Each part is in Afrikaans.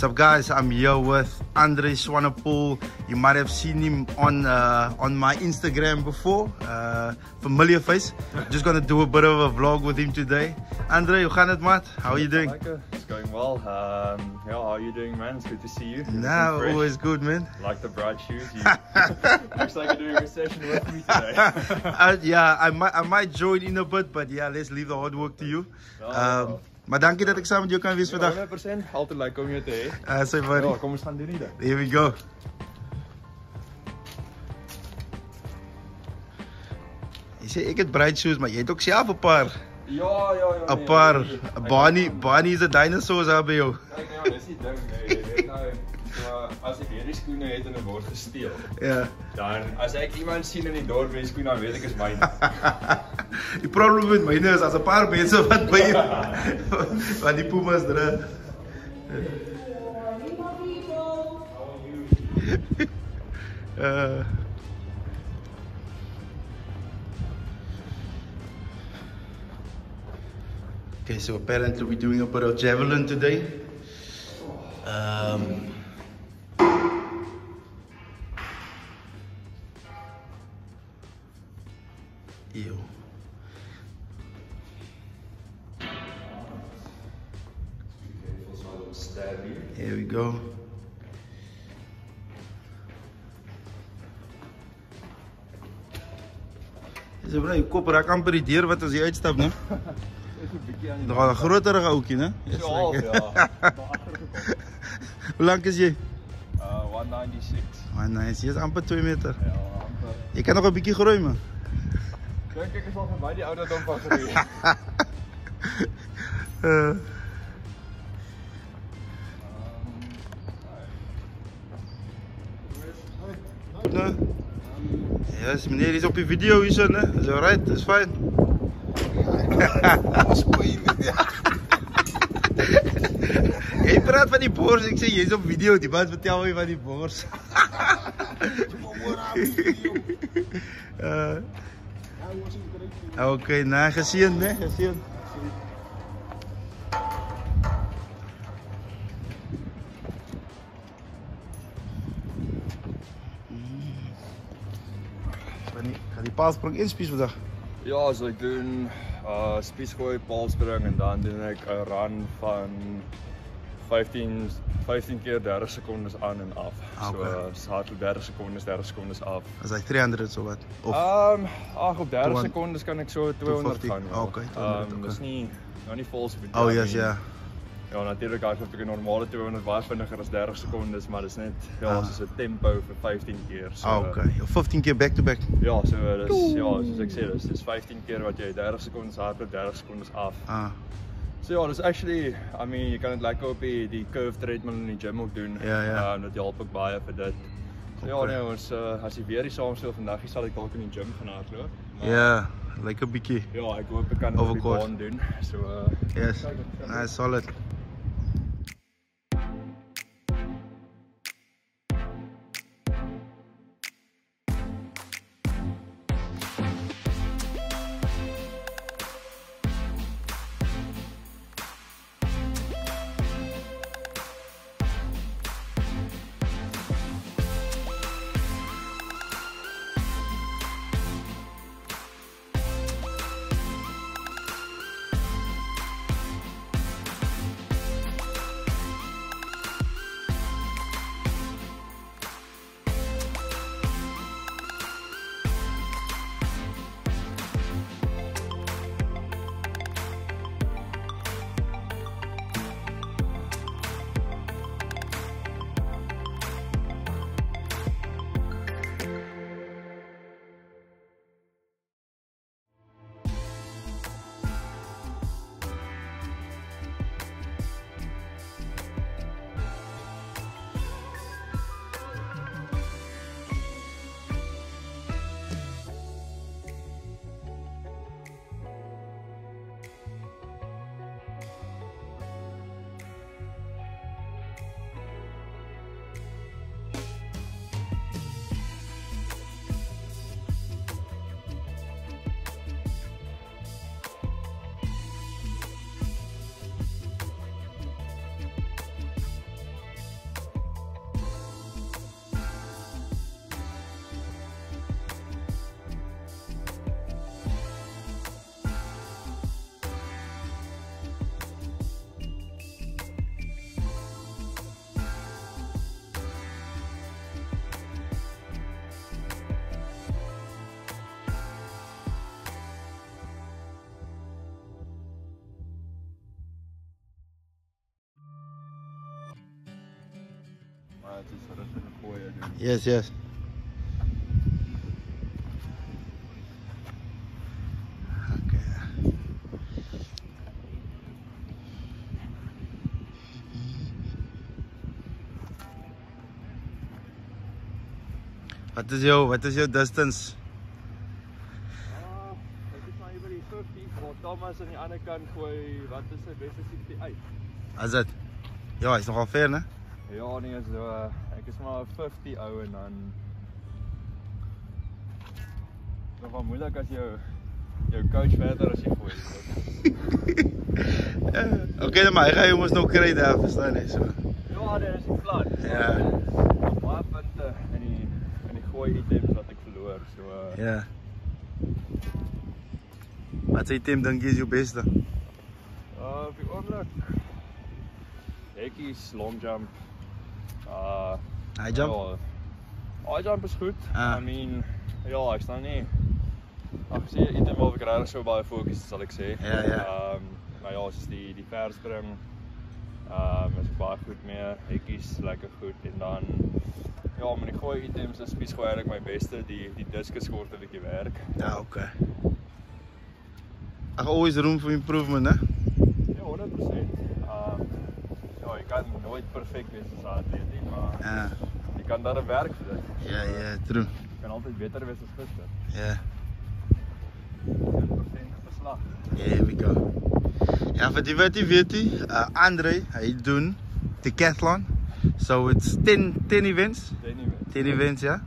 What's up, guys? I'm here with Andre Swanepoel. You might have seen him on my Instagram before. Familiar face. Just gonna do a bit of a vlog with him today. Andre, hoe gaan het, maat? How are you doing? It's going well. Yeah, how are you doing, man? It's good to see you. Nah, always good, man. Like the bright shoes. You looks like you're doing a session with me today. Yeah, I might join in a bit, but yeah, let's leave the hard work to you. Maar dankie dat ik samen met jou kan wees vandaag. 100%. Altijd leuk om je te hê. Say buddy. Ja, kom ons gaan doen dit. Here we go. Je zei ik het bright shoes, maar je hebt ook zelf een paar. Ja. Een paar. Barney is een dinosaur daar bij jou. Kijk nou, dat is die ding. Nee, je weet nou, as ek hierdie skoene het en dit word gesteel. Ja. Dan as ek iemand sien in die dorp met die skoene, dan weet ek is myne. Die probleem met myne is as 'n paar mense wat by wat die Pumas dra. Okay, so apparently we're doing a bit of javelin today. Ew. Here we go. Is bro, je kop raak amper die deur wat as jy uitstap, né? Nog 'n groter ouetjie, né? Ja. Hoe lank is jy? 196. Man, nice. Jy is amper 2 meter. Ja, amper. Jy kan nog 'n bietjie groei, man. Dink ek is al verby die ouderdom van groei. Yes, meneer, die is op die video hier so, né? Is alright, is fine. Jy praat van die bors, ek sê jy is op video, die man vertel my van die bors. Okay, nou gesien, né? Gesien. Gaan die paalspring inspies vandag? Ja, so ek doen spiesgooi, paalspring en dan doen ek 'n run van 15 keer 30 sekondes aan en af. Okay. So hardloop 30 sekondes af. Is hy 300 so wat? Of op 30 sekondes kan ek so 200 gaan. Ja. Okay, 200, Dis nie nou nie vol speed. Oh yes, ja. Ja, natuurlik hardloop ek 'n normale 200 baie vinniger as 30 sekondes, maar dis net soos 'n tempo vir 15 keer. So Okay, 15 keer back to back. ja, so dis soos ek sê, dis 15 keer wat jy 30 sekondes hardloop, 30 sekondes af. So ja, dis actually, I mean, jy kan dit lekker op die curve treadmill in die gym ook doen. Ja. Dit help ook baie vir dit. So ja, nee, ons as jy weer die saamstel vandag, sal ek dalk in die gym gaan hardloop. Ja, like 'n bietjie. Ja, ek hoop ek kan dit op die baan doen. So yes. Nice, solid. het is rustige gooie doen. Yes, yes. Okay. Wat is jou distance? Ek is maar hier by die 50, maar Thomas aan die ander kant gooi, wat is sy beste 68? Is dit? Ja, hy is nogal ver, né? Ja, nee, so, ek is maar 50 ou en dan nogal moeilik as jou coach verder as jy gooi. Okay, maar hy gaan jou mos nog kry daar, verstaan jy? So. Ja, dit is die plan. Ja. Baie punte in die gooi items wat ek verloor, so. Ja. Wat sy item dink jy is jou beste? Op die oomblik hekkies, long jump. High jump? Ja, high jump is goed. Ah. I mean, ja, ek staan nie. Ek sê item waar ek regtig so baie fokus, sal ek sê. Ja, ja. Maar ja, soos die verspring, is ek baie goed mee. Hekkies lekker goed en dan ja, met die gooi items is spies gooi eintlik my beste. Die discus kort 'n bietjie werk. Ja, okay. Always room for improvement, né? Ja, 100%. Ja, jy kan nooit perfek wees as 'n atleet nie, maar Ja. jy kan daar werk vir dit. Ja, ja, true. Jy kan altyd beter wees as gister. Ja. 100% verslag. Yeah, here we go. Ja, vir die wat jy weet nie, Andre, hy doen decathlon. So it's 10 events. 10 events, yeah.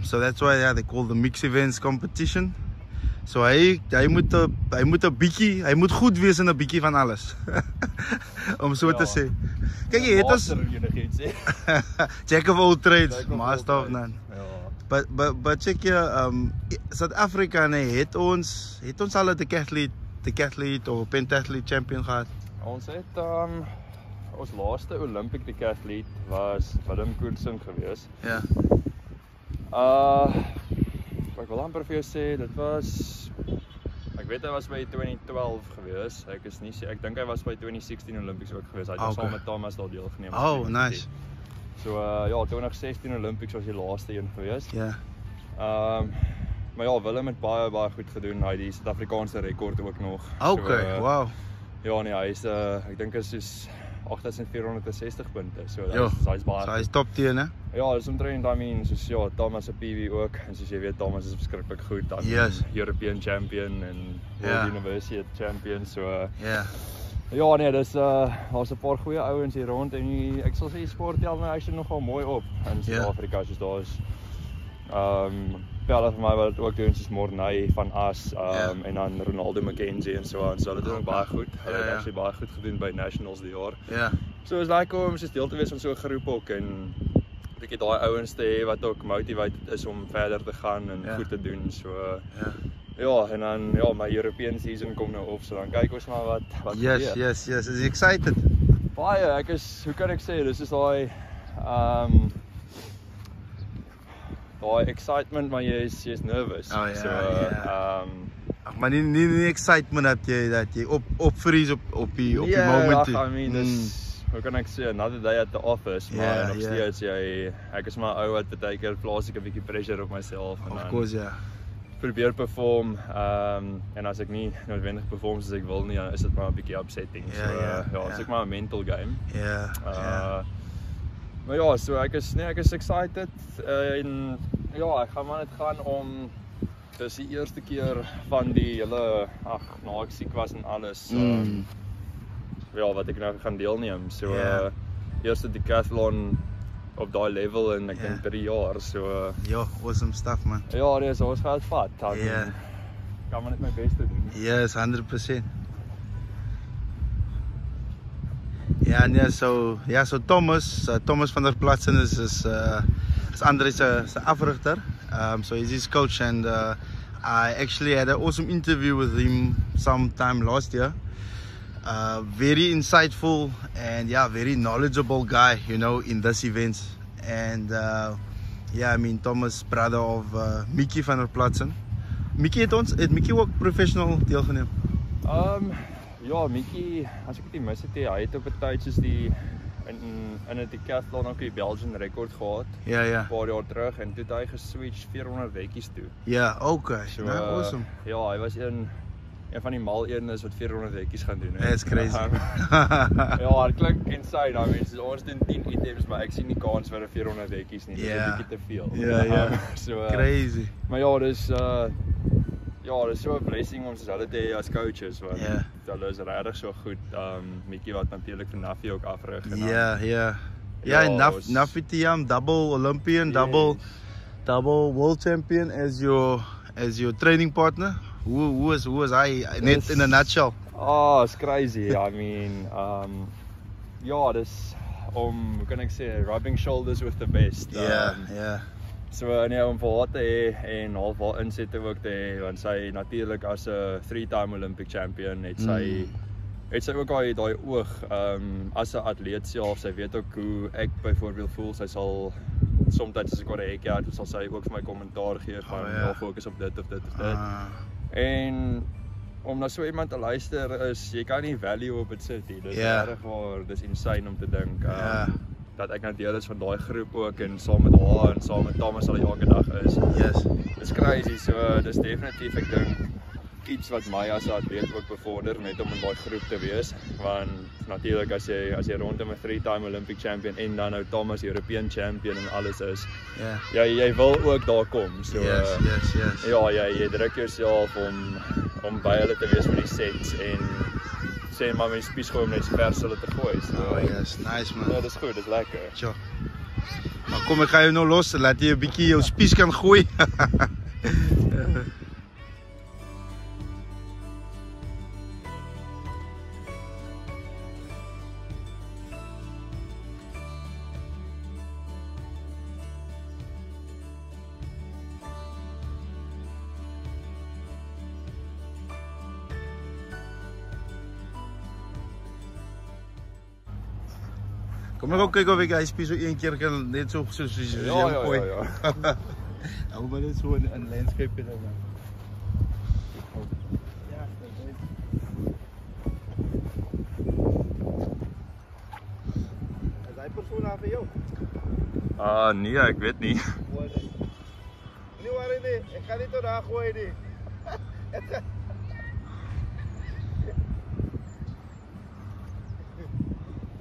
So that's why they call the mix events competition. So hy moet 'n bietjie, hy moet goed wees in 'n bietjie van alles. Om so te sê. Kyk jy het ons Jack of all trades, master of none. Ja. But check hier, South Africa het ons al 'n decathlete of pentathlete champion gehad. Ons het ons laaste Olympic decathlete was Willem Koersen gewees. Ja. Ek wil amper vir jou sê, dit was, ek weet hy was by 2012 gewees. Ek dink hy was by 2016 Olympics ook gewees. Hy het saam met Thomas daar deelgeneem. Oh, nice. So ja, 2016 Olympics was die laaste een gewees. Ja. Maar ja, Willem het baie goed gedoen. Hy het die Suid-Afrikaanse rekord ook nog. Okay, so, wow. Ja nee, hy is ek dink is soos 8460 punte. So hy's baie. So hy's top 10, né? Ja, dis omtrent, I mean, soos ja, Thomas se PV ook. En soos jy weet, Thomas is verskriklik goed. Dan Yes. European champion en World University champion. So Ja. ja nee, dis daar's 'n paar goeie ouens hier rond en ek sal sê die sport tel nou actually nogal mooi op in Suid-Afrika. Soos daar's pelle vir my wat dit ook doen, soos Mornay van As en dan Ronaldo McKenzie en so aan. So hulle doen ook baie goed. Hulle het actually baie goed gedoen by Nationals die jaar. Ja. So is lekker om soos deel te wees van so 'n groep ook en bietjie daai ouens te hê wat ook motivated is om verder te gaan en goed te doen. So ja, en dan ja, my European season kom nou op, so dan kyk ons maar wat Yes, is excited. Baie, ek is, hoe kan ek sê, dis is daai excitement, maar jy's nervous. Oh, ja, so maar nie excitement dat jy opvries op die moment. I mean, dis hoe kan ek sê, another day at the office, maar nog steeds ek is maar ou wat baie keer plaas ek 'n bietjie pressure op myself en of course, ja. Probeer perform en as ek nie noodwendig perform soos ek wil nie, dan is dit maar 'n bietjie upsetting. So it's like maar 'n mental game. Ja. Maar ja, so ek is excited en ja, ek gaan maar net gaan om dis die eerste keer van die hele na ek siek was en alles ja, wat ek nou gaan deelneem. So eerste decathlon op daai level en ek dink 3 jaar, so ja, awesome stuff, man. Ja, dis ons gaan vat. Ja. Kan maar net my beste doen. Yes, 100%. Ja, nee, so Thomas van der Platsen is Andre se afrigter. So he's his coach and I actually had an awesome interview with him sometime last year. Very insightful and very knowledgeable guy, you know, in this event. And I mean Thomas, brother of Mickey van der Platsen. Mickey het Mickey ook professional deelgeneem? Ja, Mickey, as ek dit mis het, hy het op 'n tyd soos die in 'n decathlon ook die Belgian record gehad. Ja, ja. 'n paar jaar terug en toe het hy geswitch 400 wekkies toe. Ja, okay. So, Nou, awesome. Ja, hy was een van die mal eenes wat 400 wekkies gaan doen. That's crazy. Ja, dit klink insane. Nou mense, ons doen 10 items, maar ek sien nie kans vir 'n 400 wekkies nie. Dit is 'n bietjie te veel. Ja, ja. So Crazy. maar ja, dis dis so 'n blessing om soos hulle te hê as coaches, want hulle is regtig so goed. Mietjie wat natuurlik vir Nafi ook afrig en Ja, ja. Ja, en Nafi Thiam, double Olympian, double world champion as your training partner. Who was I net in a nutshell? Oh, it's crazy. I mean, ja, dis hoe kan ek sê, rubbing shoulders with the best. Ja. So nee, om vir haar te hê en half haar insette ook te hê, want sy natuurlik as 'n 3-time Olympic champion het sy ook al daai oog as 'n atleet self. Sy weet ook hoe ek byvoorbeeld voel. Sy sal soms as ek oor 'n hekkie het, sal sy ook vir my kommentaar gee van fokus op dit of dit of dit. En om na so iemand te luister is, jy kan nie value op dit sit nie. Dit is regtig waar, dis insane om te dink dat ek nou deel is van daai groep ook en saam met haar en saam met Thomas al elke dag is. Yes. Dis crazy, so dis definitief ek dink iets wat my as 'n atleet ook bevorder net om in daai groep te wees, want natuurlik as jy rondom 'n 3-time Olympic champion en dan nou Thomas European champion en alles is. Ja, jy wil ook daar kom. So yes. Ja, jy druk jouself om by hulle te wees met die sets en sê maar mens spies gooi om net vers hulle te gooi. So yes, nice man. Ja, dis goed, dis lekker. Sure. Maar kom, ek ga jou nou los, laat jy 'n bietjie jou spies kan gooi. Kom ek ook kyk of ek hy spies so een keer kan net so soos jy gooi. Ja. Nou maar dit so 'n landscape in dan. Is hy persoon daar vir jou? Nee, ek weet nie. Nee, worry nie. Ek kan nie tot daar gooi nie.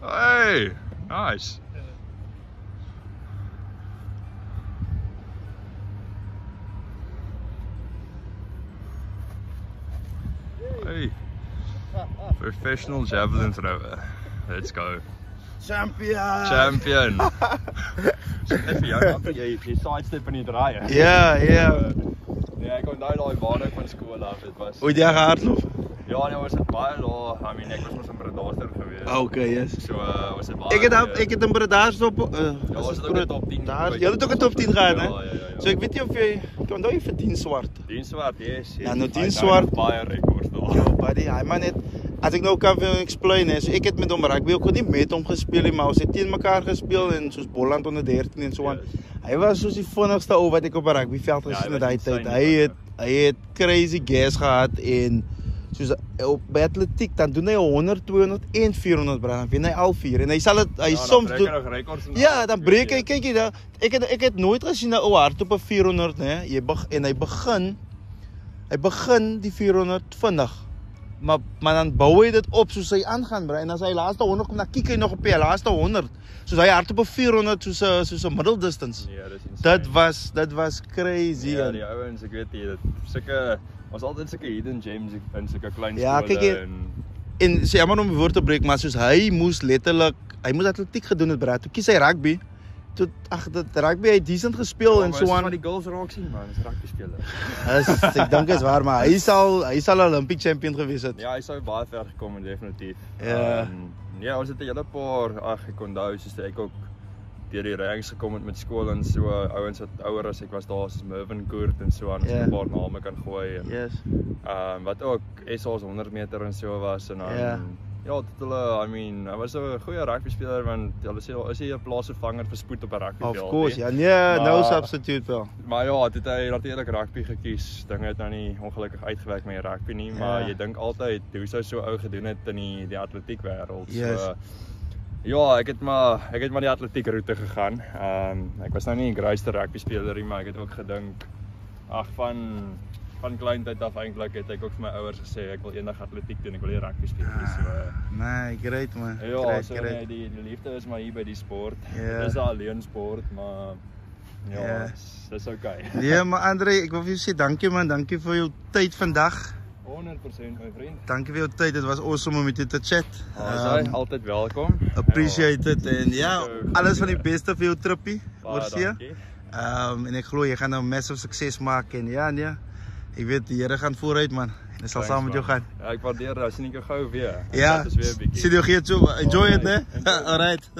Hey, nice. Hey, professional javelin thrower. Let's go. Champion. Net vir jou, jy sidestep in die draai. Ja. Nee, ek onthou daai waarheid van skool af. Dit was Hoe jy gehardloop? Ja, nee, was dit baie laag. I mean, ek was mos in Bredasdorp gewees. Okay, yes. So was dit baie. Ek het in Bredasdorp was dit ook 'n top 10. Jy het ook 'n top 10 gehad, hè? Ja. So ek weet nie of jy onthou jy verdien swart. Dien swart, yes. Ja, nou dien swart baie rekords daar. Ja, buddy, hy maar net as ek nou kan vir jou explain hè, so ek het met hom rugby ook nie met hom gespeel nie, maar ons het teen mekaar gespeel en soos Bolland onder 13 en so aan. Hy was soos die vinnigste ou wat ek op 'n rugbyveld gesien het daai tyd. Hy het crazy gas gehad en soos op by atletiek dan doen hy 100, 200 en 400 brand. Dan wen hy al 4 en hy sal dit soms doen. Ja, dan breek hy. Kyk jy daar. Ek het nooit gesien 'n ou hardloop op 400, nê. Hy begin die 400 vinnig. Maar dan bou hy dit op soos hy aangaan, bro. En as hy laaste 100 kom, dan kyk hy nog op die laaste 100. Soos hy hardloop op 400 soos 'n middle distance. Ja, dis insane. Dit was crazy. Ja, die ouens, ek weet nie, dit was altyd sulke hidden gems in sulke klein skole. Ja, kyk en sê maar om die woord te breek, maar soos hy moes atletiek gedoen het, bro. Toe kies hy rugby. Dit rugby hy decent gespeel en so aan. Maar die goals raak sien man, is rugby speler. Ek dink is waar, maar hy sal Olympic champion gewees het. Ja, hy sou baie ver gekom het definitief. Ja. Ja, ons het 'n hele paar, ek onthou soos ek ook deur die ranks gekom het met skool en so ouens wat ouer as ek was daar soos Mervin Koort en so aan, so 'n paar name kan gooi en yes. Wat ook SA's 100 meter en so was en dan ja, tot hulle, I mean, hy was 'n goeie rugby speler want hulle sê is hy 'n plaasvervanger vir spoed op 'n rugbyveld. Of course, ja, nee, no substitute wel. Maar ja, dit hy natuurlik rugby gekies. Dinge het nou nie ongelukkig uitgewerk met die rugby nie, maar jy dink altyd hoe sou so ou gedoen het in die atletiek wêreld. Yes. So Ja, ek het maar die atletiek roete gegaan. Ek was nou nie 'n grootste rugby speler nie, maar ek het ook gedink van kleintyd af eintlik het ek ook vir my ouers gesê ek wil eendag atletiek doen, ek wil nie rugby speel nie. So Nee, great man. ja, Great, so great. nee, die liefde is maar hier by die sport. Ja. Dis 'n alleen sport, maar ja, Ja. dis okay. Nee, maar Andre, ek wil vir jou sê dankie man, dankie vir jou tyd vandag. 100% my vriend. Dankie vir jou tyd, dit was awesome om met jou te chat. Altyd welkom. Appreciate it en ja, So, alles van die beste vir jou trippie Baie oorsee. dankie. En ek glo jy gaan nou massive sukses maak en ja nee. Ek weet die Here gaan vooruit man. En ek sal saam met jou gaan. Ja, ek waardeer dat sien ek jou gou weer. Ja. Dit is weer 'n bietjie. Sien jou gee toe. Enjoy it, né? Alright, enjoy. Alright.